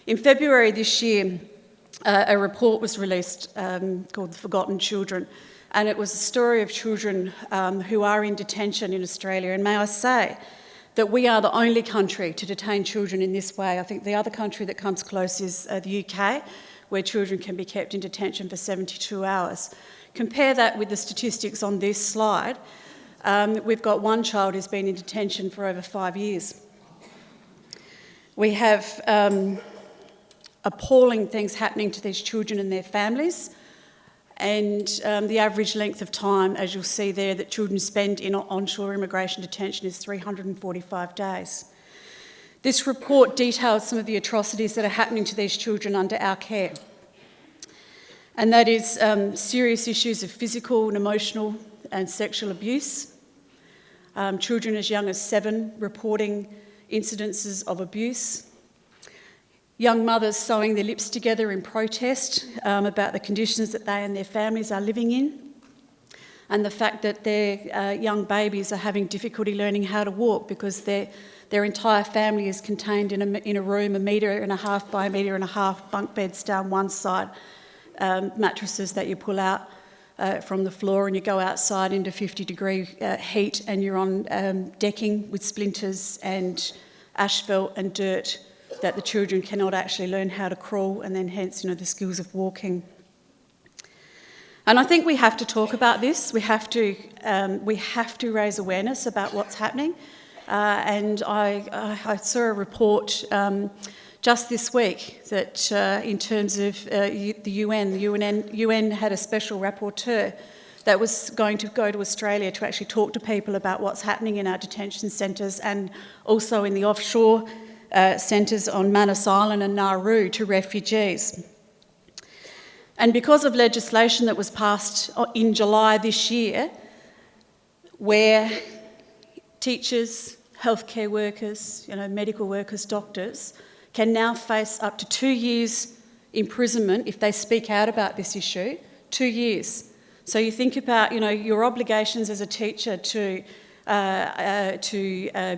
In February this year, a report was released called The Forgotten Children, and it was a story of children who are in detention in Australia. And may I say that we are the only country to detain children in this way. I think the other country that comes close is the UK, where children can be kept in detention for 72 hours. Compare that with the statistics on this slide. We've got one child who's been in detention for over 5 years. We have appalling things happening to these children and their families, and the average length of time, as you'll see there, that children spend in onshore immigration detention is 345 days. This report details some of the atrocities that are happening to these children under our care, and that is serious issues of physical and emotional and sexual abuse, children as young as 7 reporting incidences of abuse, young mothers sewing their lips together in protest about the conditions that they and their families are living in, and the fact that their young babies are having difficulty learning how to walk because their entire family is contained in a room 1.5 metre by 1.5 metre, bunk beds down one side, mattresses that you pull out from the floor, and you go outside into 50-degree heat, and you're on decking with splinters and asphalt and dirt, that the children cannot actually learn how to crawl, and then hence, the skills of walking. And I think we have to talk about this. We have to raise awareness about what's happening. And I saw a report just this week that in terms of the UN had a special rapporteur that was going to go to Australia to actually talk to people about what's happening in our detention centres and also in the offshore centres on Manus Island and Nauru to refugees. And because of legislation that was passed in July this year, where teachers, healthcare workers, medical workers, doctors, can now face up to 2 years imprisonment if they speak out about this issue. 2 years. So you think about, your obligations as a teacher to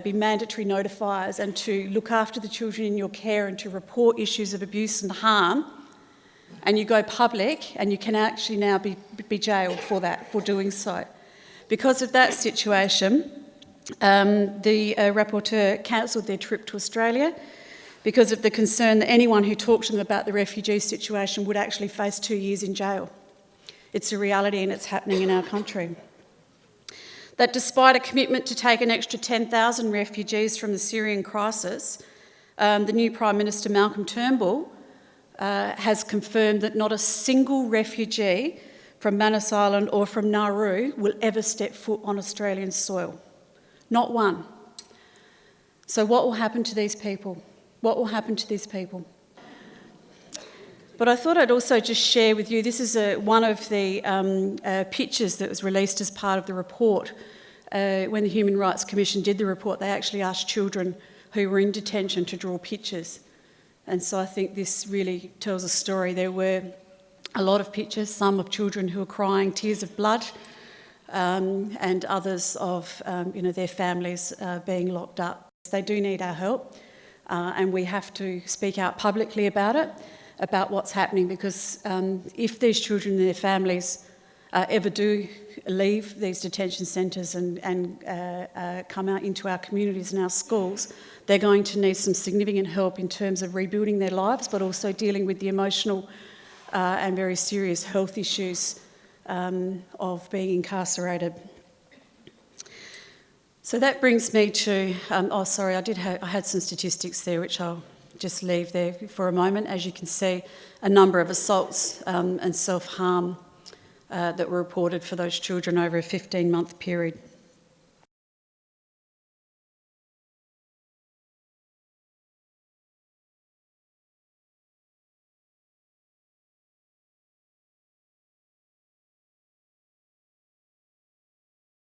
be mandatory notifiers and to look after the children in your care and to report issues of abuse and harm, and you go public and you can actually now be jailed for that, for doing so. Because of that situation, the rapporteur cancelled their trip to Australia because of the concern that anyone who talked to them about the refugee situation would actually face 2 years in jail. It's a reality and it's happening in our country. That despite a commitment to take an extra 10,000 refugees from the Syrian crisis, the new Prime Minister Malcolm Turnbull has confirmed that not a single refugee from Manus Island or from Nauru will ever step foot on Australian soil. Not one. So what will happen to these people? What will happen to these people? But I thought I'd also just share with you, this is one of the pictures that was released as part of the report. When the Human Rights Commission did the report, they actually asked children who were in detention to draw pictures. And so I think this really tells a story. There were a lot of pictures, some of children who were crying tears of blood, and others of their families being locked up. They do need our help, and we have to speak out publicly about it, about what's happening, because if these children and their families ever do leave these detention centres and come out into our communities and our schools, they're going to need some significant help in terms of rebuilding their lives, but also dealing with the emotional and very serious health issues of being incarcerated. So that brings me to, I had some statistics there which I'll just leave there for a moment. As you can see, a number of assaults and self-harm that were reported for those children over a 15-month period.